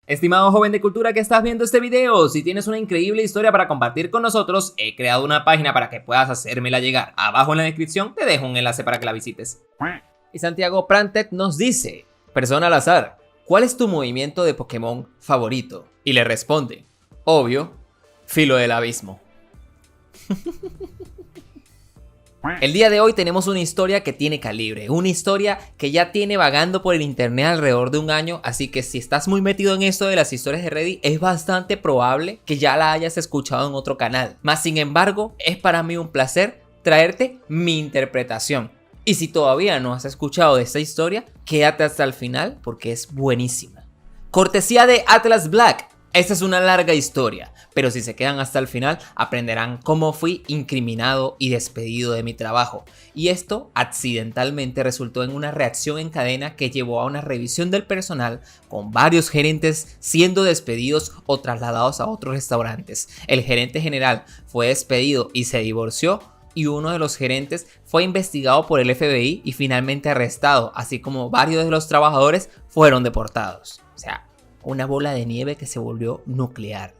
Estimado joven de cultura que estás viendo este video, si tienes una increíble historia para compartir con nosotros, he creado una página para que puedas hacérmela llegar. Abajo en la descripción te dejo un enlace para que la visites. Y Santiago Prantet nos dice, persona al azar, ¿cuál es tu movimiento de Pokémon favorito? Y le responde, obvio, Filo del Abismo. El día de hoy tenemos una historia que tiene calibre, una historia que ya tiene vagando por el internet alrededor de un año, así que si estás muy metido en esto de las historias de Reddit, es bastante probable que ya la hayas escuchado en otro canal. Más sin embargo, es para mí un placer traerte mi interpretación. Y si todavía no has escuchado de esta historia, quédate hasta el final porque es buenísima. Cortesía de Atlas Black. Esta es una larga historia, pero si se quedan hasta el final aprenderán cómo fui incriminado y despedido de mi trabajo. Y esto accidentalmente resultó en una reacción en cadena que llevó a una revisión del personal con varios gerentes siendo despedidos o trasladados a otros restaurantes. El gerente general fue despedido y se divorció, y uno de los gerentes fue investigado por el FBI y finalmente arrestado, así como varios de los trabajadores fueron deportados. O sea, una bola de nieve que se volvió nuclear.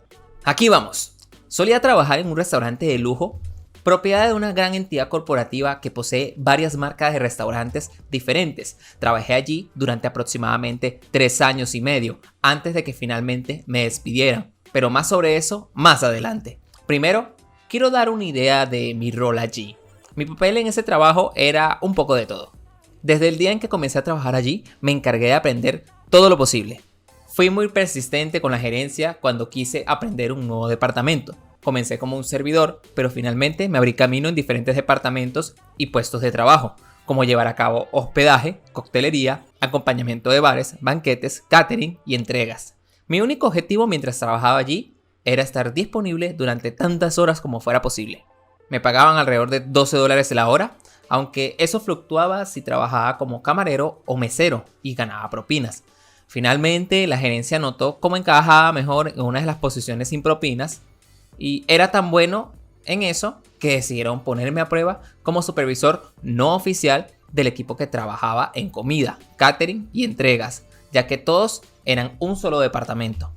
Aquí vamos. Solía trabajar en un restaurante de lujo, propiedad de una gran entidad corporativa que posee varias marcas de restaurantes diferentes. Trabajé allí durante aproximadamente 3 años y medio, antes de que finalmente me despidieran. Pero más sobre eso, más adelante. Primero, quiero dar una idea de mi rol allí. Mi papel en ese trabajo era un poco de todo. Desde el día en que comencé a trabajar allí, me encargué de aprender todo lo posible. Fui muy persistente con la gerencia cuando quise aprender un nuevo departamento. Comencé como un servidor, pero finalmente me abrí camino en diferentes departamentos y puestos de trabajo, como llevar a cabo hospedaje, coctelería, acompañamiento de bares, banquetes, catering y entregas. Mi único objetivo mientras trabajaba allí era estar disponible durante tantas horas como fuera posible. Me pagaban alrededor de $12 la hora, aunque eso fluctuaba si trabajaba como camarero o mesero y ganaba propinas. Finalmente, la gerencia notó cómo encajaba mejor en una de las posiciones sin propinas y era tan bueno en eso que decidieron ponerme a prueba como supervisor no oficial del equipo que trabajaba en comida, catering y entregas, ya que todos eran un solo departamento.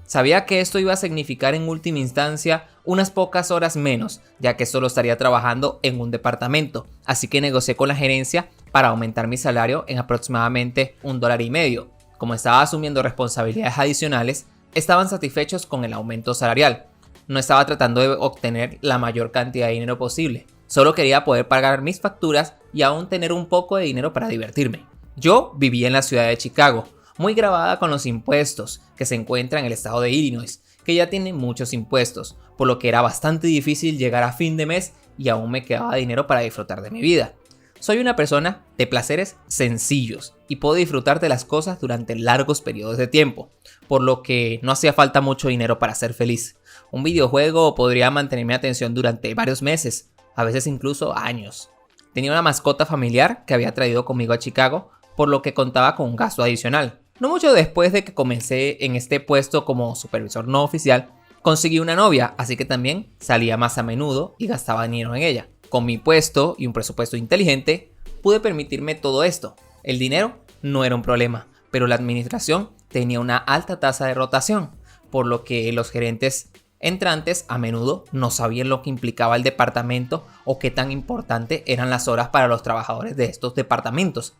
Sabía que esto iba a significar en última instancia unas pocas horas menos, ya que solo estaría trabajando en un departamento, así que negocié con la gerencia para aumentar mi salario en aproximadamente $1.50. Como estaba asumiendo responsabilidades adicionales, estaban satisfechos con el aumento salarial. No estaba tratando de obtener la mayor cantidad de dinero posible. Solo quería poder pagar mis facturas y aún tener un poco de dinero para divertirme. Yo vivía en la ciudad de Chicago, muy grabada con los impuestos, que se encuentra en el estado de Illinois, que ya tiene muchos impuestos, por lo que era bastante difícil llegar a fin de mes y aún me quedaba dinero para disfrutar de mi vida. Soy una persona de placeres sencillos y puedo disfrutar de las cosas durante largos periodos de tiempo, por lo que no hacía falta mucho dinero para ser feliz. Un videojuego podría mantener mi atención durante varios meses, a veces incluso años. Tenía una mascota familiar que había traído conmigo a Chicago, por lo que contaba con un gasto adicional. No mucho después de que comencé en este puesto como supervisor no oficial, conseguí una novia, así que también salía más a menudo y gastaba dinero en ella. Con mi puesto y un presupuesto inteligente, pude permitirme todo esto. El dinero no era un problema, pero la administración tenía una alta tasa de rotación, por lo que los gerentes entrantes a menudo no sabían lo que implicaba el departamento o qué tan importante eran las horas para los trabajadores de estos departamentos.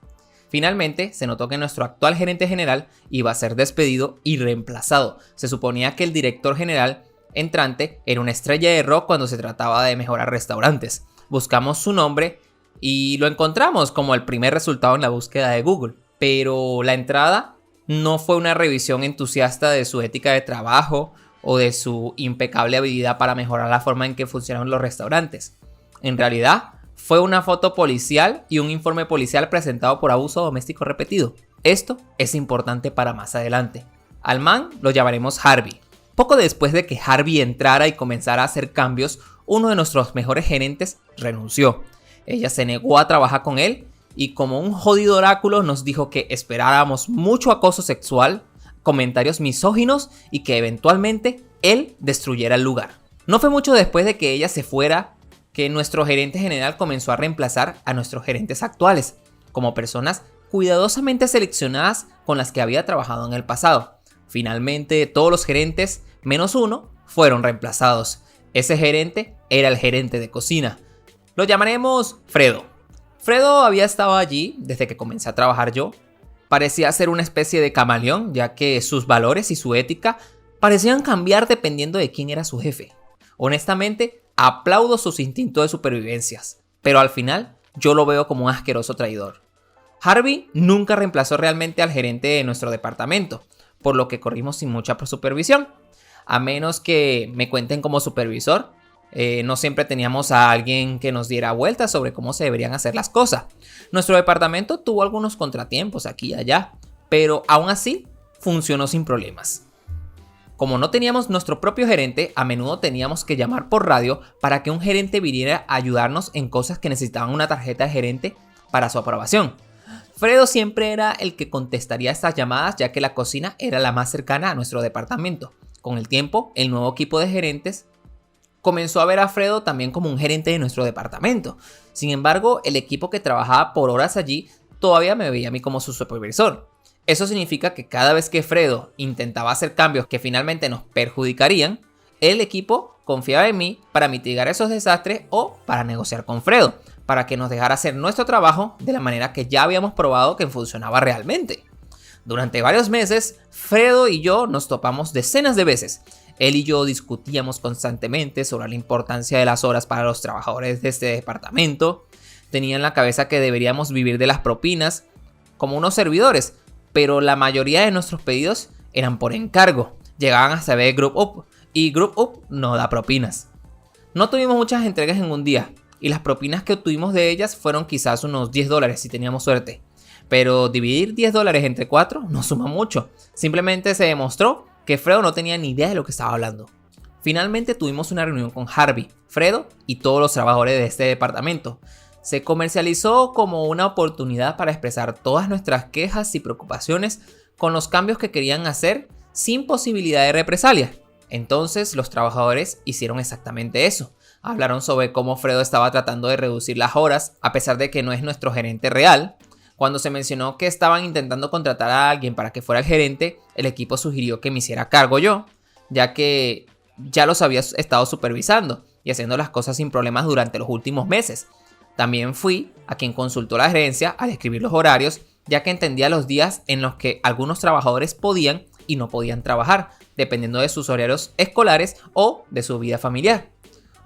Finalmente, se notó que nuestro actual gerente general iba a ser despedido y reemplazado. Se suponía que el director general entrante era una estrella de rock cuando se trataba de mejorar restaurantes. Buscamos su nombre y lo encontramos como el primer resultado en la búsqueda de Google. Pero la entrada no fue una revisión entusiasta de su ética de trabajo o de su impecable habilidad para mejorar la forma en que funcionan los restaurantes. En realidad, fue una foto policial y un informe policial presentado por abuso doméstico repetido. Esto es importante para más adelante. Al man lo llamaremos Harvey. Poco después de que Harvey entrara y comenzara a hacer cambios, uno de nuestros mejores gerentes renunció. Ella se negó a trabajar con él y como un jodido oráculo nos dijo que esperáramos mucho acoso sexual, comentarios misóginos y que eventualmente él destruyera el lugar. No fue mucho después de que ella se fuera que nuestro gerente general comenzó a reemplazar a nuestros gerentes actuales como personas cuidadosamente seleccionadas con las que había trabajado en el pasado. Finalmente, todos los gerentes, menos uno, fueron reemplazados. Ese gerente era el gerente de cocina. Lo llamaremos Fredo. Fredo había estado allí desde que comencé a trabajar yo. Parecía ser una especie de camaleón, ya que sus valores y su ética parecían cambiar dependiendo de quién era su jefe. Honestamente, aplaudo sus instintos de supervivencia, pero al final yo lo veo como un asqueroso traidor. Harvey nunca reemplazó realmente al gerente de nuestro departamento, por lo que corrimos sin mucha supervisión. A menos que me cuenten como supervisor, no siempre teníamos a alguien que nos diera vueltas sobre cómo se deberían hacer las cosas. Nuestro departamento tuvo algunos contratiempos aquí y allá, pero aún así funcionó sin problemas. Como no teníamos nuestro propio gerente, a menudo teníamos que llamar por radio para que un gerente viniera a ayudarnos en cosas que necesitaban una tarjeta de gerente para su aprobación. Fredo siempre era el que contestaría estas llamadas, ya que la cocina era la más cercana a nuestro departamento. Con el tiempo, el nuevo equipo de gerentes comenzó a ver a Fredo también como un gerente de nuestro departamento. Sin embargo, el equipo que trabajaba por horas allí todavía me veía a mí como su supervisor. Eso significa que cada vez que Fredo intentaba hacer cambios que finalmente nos perjudicarían, el equipo confiaba en mí para mitigar esos desastres o para negociar con Fredo, para que nos dejara hacer nuestro trabajo de la manera que ya habíamos probado que funcionaba realmente. Durante varios meses, Fredo y yo nos topamos decenas de veces. Él y yo discutíamos constantemente sobre la importancia de las horas para los trabajadores de este departamento. Tenía en la cabeza que deberíamos vivir de las propinas como unos servidores, pero la mayoría de nuestros pedidos eran por encargo. Llegaban hasta ver Group Up y Group Up no da propinas. No tuvimos muchas entregas en un día y las propinas que obtuvimos de ellas fueron quizás unos $10 si teníamos suerte. Pero dividir $10 entre 4 no suma mucho. Simplemente se demostró que Fredo no tenía ni idea de lo que estaba hablando. Finalmente tuvimos una reunión con Harvey, Fredo y todos los trabajadores de este departamento. Se comercializó como una oportunidad para expresar todas nuestras quejas y preocupaciones con los cambios que querían hacer sin posibilidad de represalia. Entonces los trabajadores hicieron exactamente eso. Hablaron sobre cómo Fredo estaba tratando de reducir las horas a pesar de que no es nuestro gerente real. Cuando se mencionó que estaban intentando contratar a alguien para que fuera el gerente, el equipo sugirió que me hiciera cargo yo, ya que ya los había estado supervisando y haciendo las cosas sin problemas durante los últimos meses. También fui a quien consultó la gerencia al escribir los horarios, ya que entendía los días en los que algunos trabajadores podían y no podían trabajar, dependiendo de sus horarios escolares o de su vida familiar.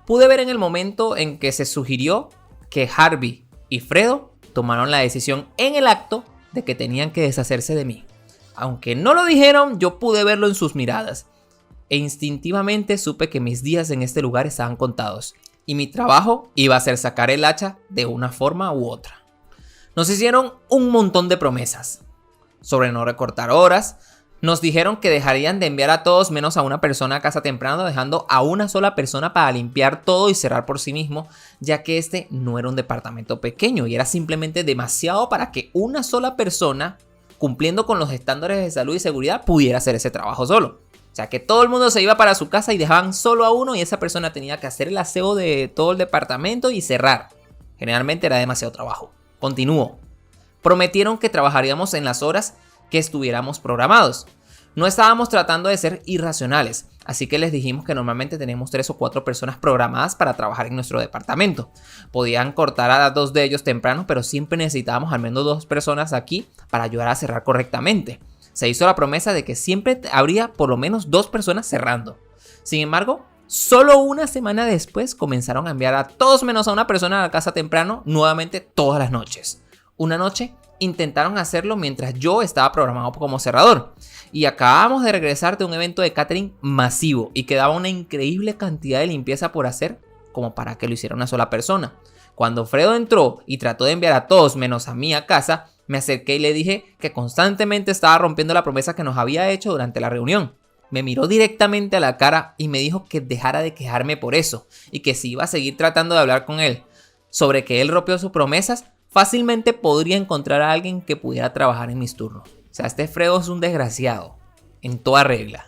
Pude ver en el momento en que se sugirió que Harvey y Fredo tomaron la decisión en el acto de que tenían que deshacerse de mí. Aunque no lo dijeron, yo pude verlo en sus miradas. E instintivamente supe que mis días en este lugar estaban contados. Y mi trabajo iba a ser sacar el hacha de una forma u otra. Nos hicieron un montón de promesas. Sobre no recortar horas. Nos dijeron que dejarían de enviar a todos menos a una persona a casa temprano, dejando a una sola persona para limpiar todo y cerrar por sí mismo, ya que este no era un departamento pequeño y era simplemente demasiado para que una sola persona, cumpliendo con los estándares de salud y seguridad, pudiera hacer ese trabajo solo. O sea que todo el mundo se iba para su casa y dejaban solo a uno y esa persona tenía que hacer el aseo de todo el departamento y cerrar. Generalmente era demasiado trabajo. Continúo. Prometieron que trabajaríamos en las horas que estuviéramos programados. No estábamos tratando de ser irracionales, así que les dijimos que normalmente tenemos 3 o 4 personas programadas para trabajar en nuestro departamento. Podían cortar a 2 de ellos temprano, pero siempre necesitábamos al menos 2 personas aquí para ayudar a cerrar correctamente. Se hizo la promesa de que siempre habría por lo menos 2 personas cerrando. Sin embargo, solo una semana después comenzaron a enviar a todos menos a una persona a la casa temprano nuevamente todas las noches. Una noche intentaron hacerlo mientras yo estaba programado como cerrador. Y acabamos de regresar de un evento de catering masivo y quedaba una increíble cantidad de limpieza por hacer como para que lo hiciera una sola persona. Cuando Fredo entró y trató de enviar a todos menos a mí a casa, me acerqué y le dije que constantemente estaba rompiendo la promesa que nos había hecho durante la reunión. Me miró directamente a la cara y me dijo que dejara de quejarme por eso y que si iba a seguir tratando de hablar con él sobre que él rompió sus promesas, fácilmente podría encontrar a alguien que pudiera trabajar en mis turnos. O sea, este Fredo es un desgraciado, en toda regla.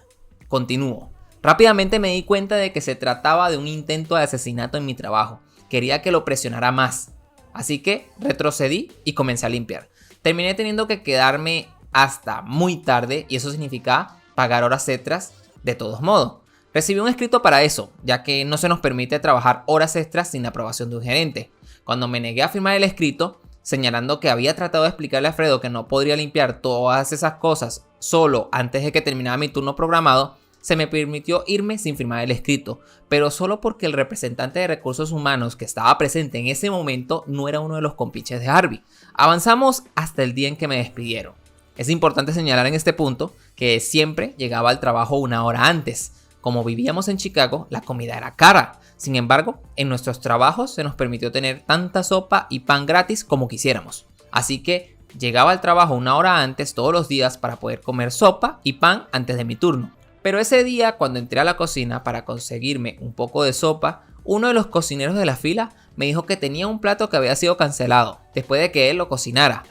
Continúo. Rápidamente me di cuenta de que se trataba de un intento de asesinato en mi trabajo. Quería que lo presionara más. Así que retrocedí y comencé a limpiar. Terminé teniendo que quedarme hasta muy tarde y eso significaba pagar horas extras de todos modos. Recibí un escrito para eso, ya que no se nos permite trabajar horas extras sin la aprobación de un gerente. Cuando me negué a firmar el escrito, señalando que había tratado de explicarle a Fredo que no podría limpiar todas esas cosas solo antes de que terminara mi turno programado, se me permitió irme sin firmar el escrito, pero solo porque el representante de recursos humanos que estaba presente en ese momento no era uno de los compiches de Harvey. Avanzamos hasta el día en que me despidieron. Es importante señalar en este punto que siempre llegaba al trabajo una hora antes. Como vivíamos en Chicago, la comida era cara. Sin embargo, en nuestros trabajos se nos permitió tener tanta sopa y pan gratis como quisiéramos. Así que llegaba al trabajo una hora antes todos los días para poder comer sopa y pan antes de mi turno. Pero ese día, cuando entré a la cocina para conseguirme un poco de sopa, uno de los cocineros de la fila me dijo que tenía un plato que había sido cancelado después de que él lo cocinara.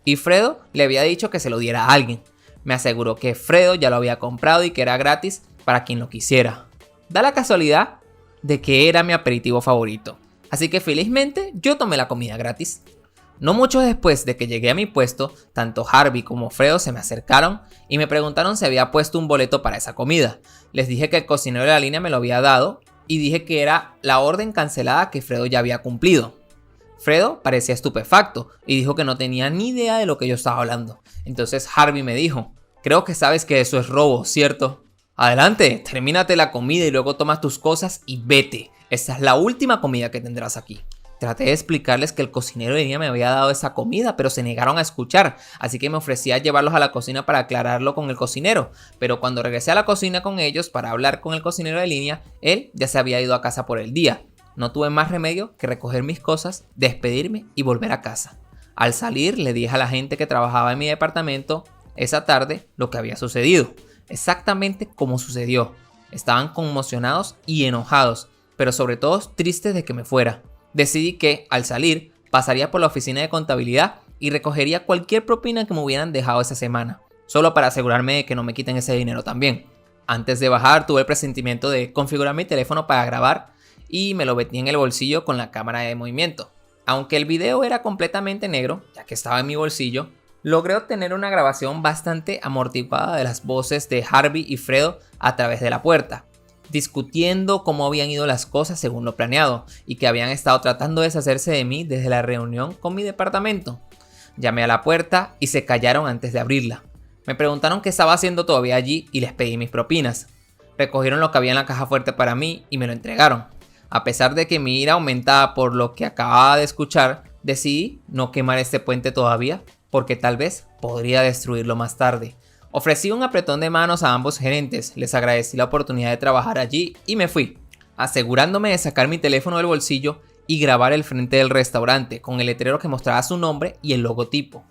Y Fredo le había dicho que se lo diera a alguien. Me aseguró que Fredo ya lo había comprado y que era gratis para quien lo quisiera. Da la casualidad de que era mi aperitivo favorito. Así que felizmente yo tomé la comida gratis. No mucho después de que llegué a mi puesto, tanto Harvey como Fredo se me acercaron y me preguntaron si había puesto un boleto para esa comida. Les dije que el cocinero de la línea me lo había dado y dije que era la orden cancelada que Fredo ya había cumplido. Fredo parecía estupefacto y dijo que no tenía ni idea de lo que yo estaba hablando. Entonces Harvey me dijo: creo que sabes que eso es robo, ¿cierto? Adelante, termínate la comida y luego tomas tus cosas y vete. Esta es la última comida que tendrás aquí. Traté de explicarles que el cocinero de línea me había dado esa comida, pero se negaron a escuchar, así que me ofrecí a llevarlos a la cocina para aclararlo con el cocinero. Pero cuando regresé a la cocina con ellos para hablar con el cocinero de línea, él ya se había ido a casa por el día. No tuve más remedio que recoger mis cosas, despedirme y volver a casa. Al salir le dije a la gente que trabajaba en mi departamento esa tarde lo que había sucedido. Exactamente como sucedió. Estaban conmocionados y enojados, pero sobre todo tristes de que me fuera. Decidí que, al salir, pasaría por la oficina de contabilidad y recogería cualquier propina que me hubieran dejado esa semana, solo para asegurarme de que no me quiten ese dinero también. Antes de bajar tuve el presentimiento de configurar mi teléfono para grabar y me lo metí en el bolsillo con la cámara de movimiento. Aunque el video era completamente negro, ya que estaba en mi bolsillo, logré obtener una grabación bastante amortiguada de las voces de Harvey y Fredo a través de la puerta, discutiendo cómo habían ido las cosas según lo planeado y que habían estado tratando de deshacerse de mí desde la reunión con mi departamento. Llamé a la puerta y se callaron antes de abrirla. Me preguntaron qué estaba haciendo todavía allí y les pedí mis propinas. Recogieron lo que había en la caja fuerte para mí y me lo entregaron. A pesar de que mi ira aumentaba por lo que acababa de escuchar, decidí no quemar este puente todavía, porque tal vez podría destruirlo más tarde. Ofrecí un apretón de manos a ambos gerentes, les agradecí la oportunidad de trabajar allí y me fui, asegurándome de sacar mi teléfono del bolsillo y grabar el frente del restaurante con el letrero que mostraba su nombre y el logotipo.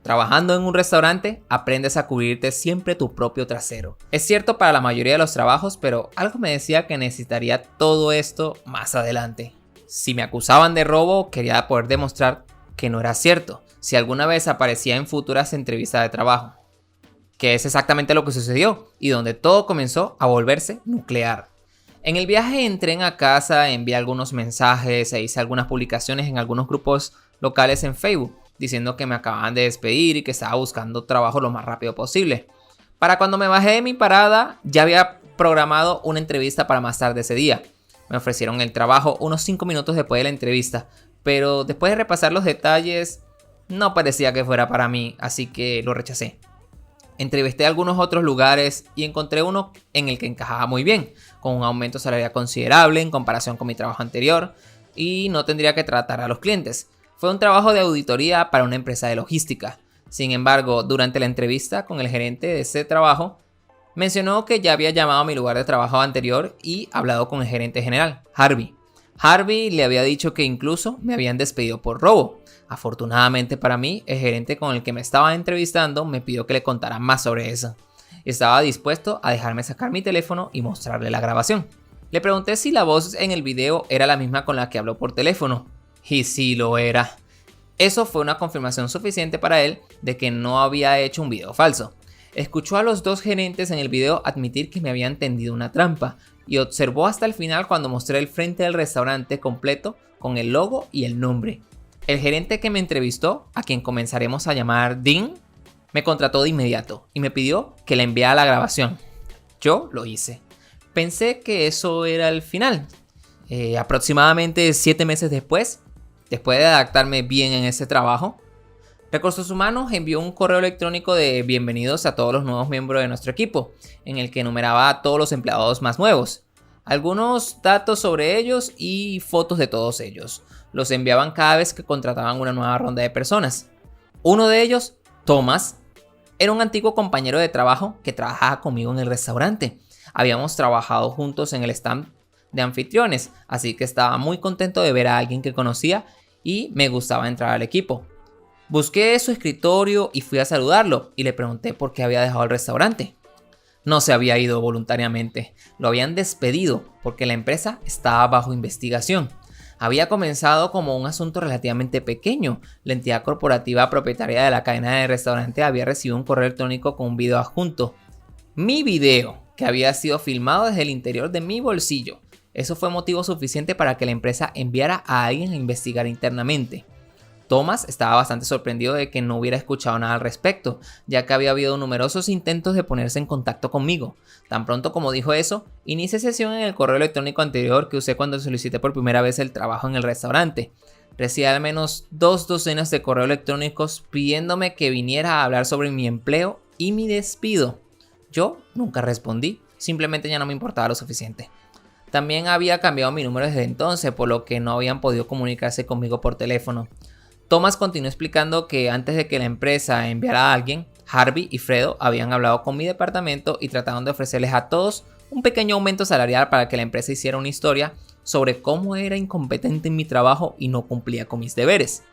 Trabajando en un restaurante, aprendes a cubrirte siempre tu propio trasero. Es cierto para la mayoría de los trabajos, pero algo me decía que necesitaría todo esto más adelante. Si me acusaban de robo, quería poder demostrar que no era cierto, si alguna vez aparecía en futuras entrevistas de trabajo. Que es exactamente lo que sucedió y donde todo comenzó a volverse nuclear. En el viaje en tren a casa envié algunos mensajes e hice algunas publicaciones en algunos grupos locales en Facebook, diciendo que me acababan de despedir y que estaba buscando trabajo lo más rápido posible. Para cuando me bajé de mi parada, ya había programado una entrevista para más tarde ese día. Me ofrecieron el trabajo unos 5 minutos después de la entrevista, pero después de repasar los detalles, no parecía que fuera para mí, así que lo rechacé. Entrevisté a algunos otros lugares y encontré uno en el que encajaba muy bien, con un aumento salarial considerable en comparación con mi trabajo anterior y no tendría que tratar a los clientes. Fue un trabajo de auditoría para una empresa de logística. Sin embargo, durante la entrevista con el gerente de ese trabajo, mencionó que ya había llamado a mi lugar de trabajo anterior y hablado con el gerente general, Harvey. Harvey le había dicho que incluso me habían despedido por robo. Afortunadamente para mí, el gerente con el que me estaba entrevistando me pidió que le contara más sobre eso. Estaba dispuesto a dejarme sacar mi teléfono y mostrarle la grabación. Le pregunté si la voz en el video era la misma con la que habló por teléfono. Y sí lo era. Eso fue una confirmación suficiente para él de que no había hecho un video falso. Escuchó a los dos gerentes en el video admitir que me habían tendido una trampa y observó hasta el final cuando mostré el frente del restaurante completo con el logo y el nombre. El gerente que me entrevistó, a quien comenzaremos a llamar Dean, Me contrató de inmediato y me pidió que le enviara la grabación. Yo lo hice. Pensé que eso era el final. Aproximadamente 7 meses después de adaptarme bien en ese trabajo, Recursos Humanos envió un correo electrónico de bienvenidos a todos los nuevos miembros de nuestro equipo, en el que enumeraba a todos los empleados más nuevos, algunos datos sobre ellos y fotos de todos ellos. Los enviaban cada vez que contrataban una nueva ronda de personas. Uno de ellos, Thomas, era un antiguo compañero de trabajo que trabajaba conmigo en el restaurante. Habíamos trabajado juntos en el stand de anfitriones, así que estaba muy contento de ver a alguien que conocía y me gustaba entrar al equipo. Busqué su escritorio y fui a saludarlo y le pregunté por qué había dejado el restaurante. No se había ido voluntariamente, lo habían despedido porque la empresa estaba bajo investigación. Había comenzado como un asunto relativamente pequeño. La entidad corporativa propietaria de la cadena de restaurante había recibido un correo electrónico con un video adjunto. Mi video, que había sido filmado desde el interior de mi bolsillo. Eso fue motivo suficiente para que la empresa enviara a alguien a investigar internamente. Thomas estaba bastante sorprendido de que no hubiera escuchado nada al respecto, ya que había habido numerosos intentos de ponerse en contacto conmigo. Tan pronto como dijo eso, inicié sesión en el correo electrónico anterior que usé cuando solicité por primera vez el trabajo en el restaurante. Recibí al menos 2 docenas de correos electrónicos pidiéndome que viniera a hablar sobre mi empleo y mi despido. Yo nunca respondí, simplemente ya no me importaba lo suficiente. También había cambiado mi número desde entonces, por lo que no habían podido comunicarse conmigo por teléfono. Thomas continuó explicando que antes de que la empresa enviara a alguien, Harvey y Fredo habían hablado con mi departamento y trataron de ofrecerles a todos un pequeño aumento salarial para que la empresa hiciera una historia sobre cómo era incompetente en mi trabajo y no cumplía con mis deberes.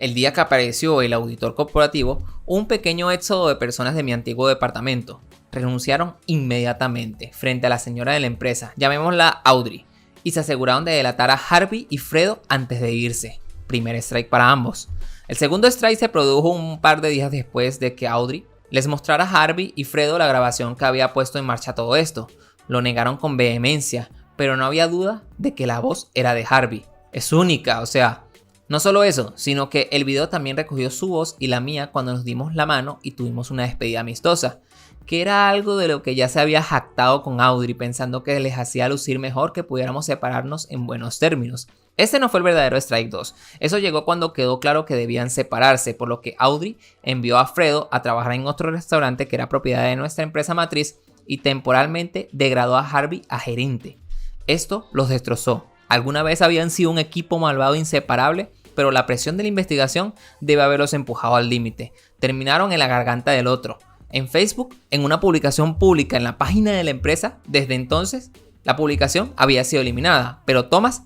El día que apareció el auditor corporativo, un pequeño éxodo de personas de mi antiguo departamento renunciaron inmediatamente frente a la señora de la empresa, llamémosla Audrey, y se aseguraron de delatar a Harvey y Fredo antes de irse. Primer strike para ambos. El segundo strike se produjo un par de días después de que Audrey les mostrara a Harvey y Fredo la grabación que había puesto en marcha todo esto. Lo negaron con vehemencia, pero no había duda de que la voz era de Harvey. Es única, o sea, no solo eso, sino que el video también recogió su voz y la mía cuando nos dimos la mano y tuvimos una despedida amistosa, que era algo de lo que ya se había jactado con Audrey, pensando que les hacía lucir mejor que pudiéramos separarnos en buenos términos. Este no fue el verdadero Strike 2, eso llegó cuando quedó claro que debían separarse, por lo que Audrey envió a Fredo a trabajar en otro restaurante que era propiedad de nuestra empresa matriz y temporalmente degradó a Harvey a gerente. Esto los destrozó. Alguna vez habían sido un equipo malvado inseparable, pero la presión de la investigación debe haberlos empujado al límite. Terminaron en la garganta del otro. En Facebook, en una publicación pública en la página de la empresa, desde entonces, la publicación había sido eliminada, pero Thomas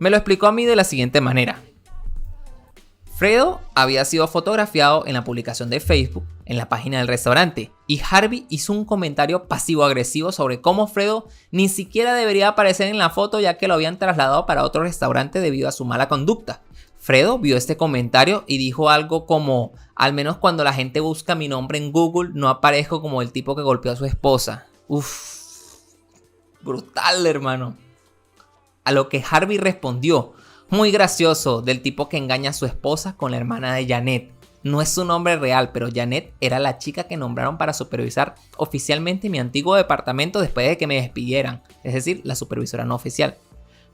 me lo explicó a mí de la siguiente manera. Fredo había sido fotografiado en la publicación de Facebook en la página del restaurante y Harvey hizo un comentario pasivo-agresivo sobre cómo Fredo ni siquiera debería aparecer en la foto ya que lo habían trasladado para otro restaurante debido a su mala conducta. Fredo vio este comentario y dijo algo como: al menos cuando la gente busca mi nombre en Google no aparezco como el tipo que golpeó a su esposa. Brutal, hermano. A lo que Harvey respondió: muy gracioso, del tipo que engaña a su esposa con la hermana de Janet. No es su nombre real, pero Janet era la chica que nombraron para supervisar oficialmente mi antiguo departamento después de que me despidieran, es decir, la supervisora no oficial.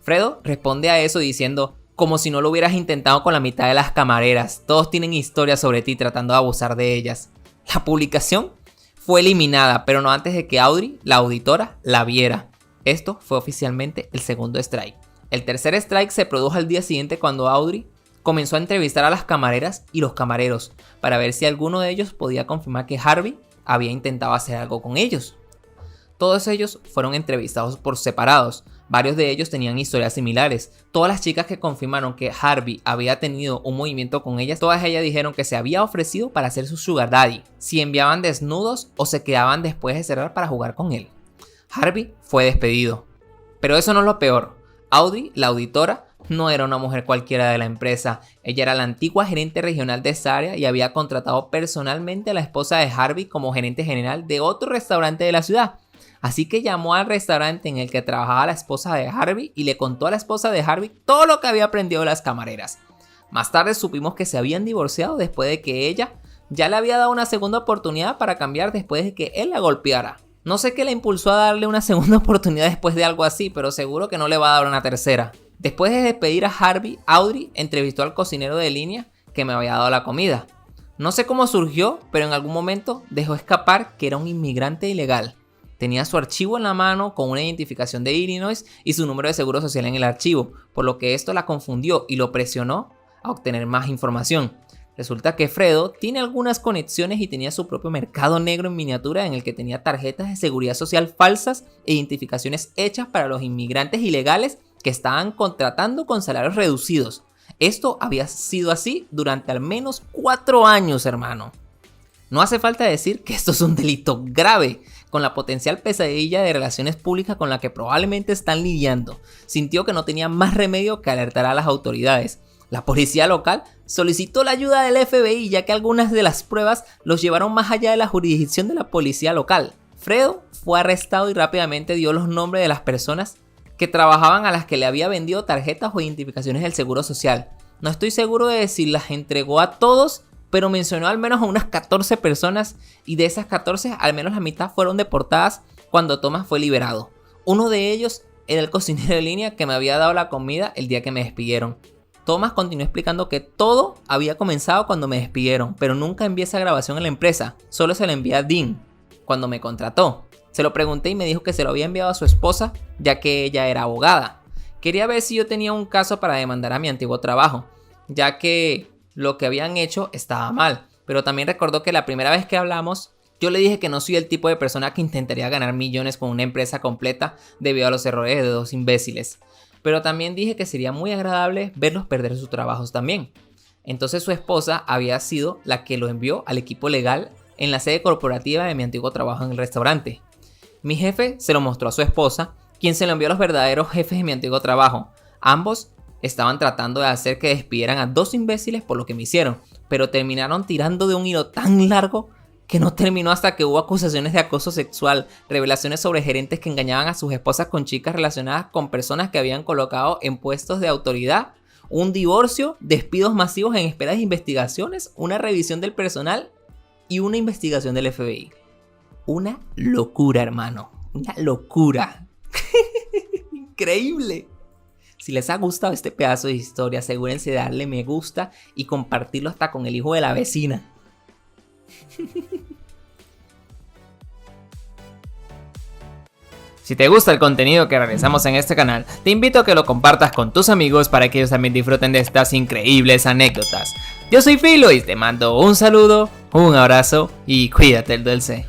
Fredo responde a eso diciendo: como si no lo hubieras intentado con la mitad de las camareras, todos tienen historias sobre ti tratando de abusar de ellas. La publicación fue eliminada, pero no antes de que Audrey, la auditora, la viera. Esto fue oficialmente el segundo strike. El tercer strike se produjo al día siguiente cuando Audrey comenzó a entrevistar a las camareras y los camareros para ver si alguno de ellos podía confirmar que Harvey había intentado hacer algo con ellos. Todos ellos fueron entrevistados por separados. Varios de ellos tenían historias similares. Todas las chicas que confirmaron que Harvey había tenido un movimiento con ellas, todas ellas dijeron que se había ofrecido para ser su sugar daddy, si enviaban desnudos o se quedaban después de cerrar para jugar con él. Harvey fue despedido. Pero eso no es lo peor. Audrey, la auditora, no era una mujer cualquiera de la empresa. Ella era la antigua gerente regional de esa área y había contratado personalmente a la esposa de Harvey como gerente general de otro restaurante de la ciudad. Así que llamó al restaurante en el que trabajaba la esposa de Harvey y le contó a la esposa de Harvey todo lo que había aprendido de las camareras. Más tarde supimos que se habían divorciado después de que ella ya le había dado una segunda oportunidad para cambiar después de que él la golpeara. No sé qué le impulsó a darle una segunda oportunidad después de algo así, pero seguro que no le va a dar una tercera. Después de despedir a Harvey, Audrey entrevistó al cocinero de línea que me había dado la comida. No sé cómo surgió, pero en algún momento dejó escapar que era un inmigrante ilegal. Tenía su archivo en la mano con una identificación de Illinois y su número de seguro social en el archivo, por lo que esto la confundió y lo presionó a obtener más información. Resulta que Fredo tiene algunas conexiones y tenía su propio mercado negro en miniatura en el que tenía tarjetas de seguridad social falsas e identificaciones hechas para los inmigrantes ilegales que estaban contratando con salarios reducidos. Esto había sido así durante al menos 4 años, hermano. No hace falta decir que esto es un delito grave, con la potencial pesadilla de relaciones públicas con la que probablemente están lidiando. Sintió que no tenía más remedio que alertar a las autoridades. La policía local solicitó la ayuda del FBI ya que algunas de las pruebas los llevaron más allá de la jurisdicción de la policía local. Fredo fue arrestado y rápidamente dio los nombres de las personas que trabajaban a las que le había vendido tarjetas o identificaciones del seguro social. No estoy seguro de si las entregó a todos, pero mencionó al menos a unas 14 personas y de esas 14 al menos la mitad fueron deportadas cuando Thomas fue liberado. Uno de ellos era el cocinero de línea que me había dado la comida el día que me despidieron. Thomas continuó explicando que todo había comenzado cuando me despidieron, pero nunca envié esa grabación a la empresa, solo se la envié a Dean cuando me contrató. Se lo pregunté y me dijo que se lo había enviado a su esposa ya que ella era abogada. Quería ver si yo tenía un caso para demandar a mi antiguo trabajo, ya que lo que habían hecho estaba mal, pero también recordó que la primera vez que hablamos yo le dije que no soy el tipo de persona que intentaría ganar millones con una empresa completa debido a los errores de 2 imbéciles. Pero también dije que sería muy agradable verlos perder sus trabajos también. Entonces su esposa había sido la que lo envió al equipo legal en la sede corporativa de mi antiguo trabajo en el restaurante. Mi jefe se lo mostró a su esposa, quien se lo envió a los verdaderos jefes de mi antiguo trabajo. Ambos estaban tratando de hacer que despidieran a 2 imbéciles por lo que me hicieron, pero terminaron tirando de un hilo tan largo que no terminó hasta que hubo acusaciones de acoso sexual, revelaciones sobre gerentes que engañaban a sus esposas con chicas relacionadas con personas que habían colocado en puestos de autoridad, un divorcio, despidos masivos en espera de investigaciones, una revisión del personal y una investigación del FBI. Una locura, hermano. Una locura. Increíble. Si les ha gustado este pedazo de historia, asegúrense de darle me gusta y compartirlo hasta con el hijo de la vecina. Si te gusta el contenido que realizamos en este canal, te invito a que lo compartas con tus amigos para que ellos también disfruten de estas increíbles anécdotas. Yo soy Filo y te mando un saludo, un abrazo y cuídate el dulce.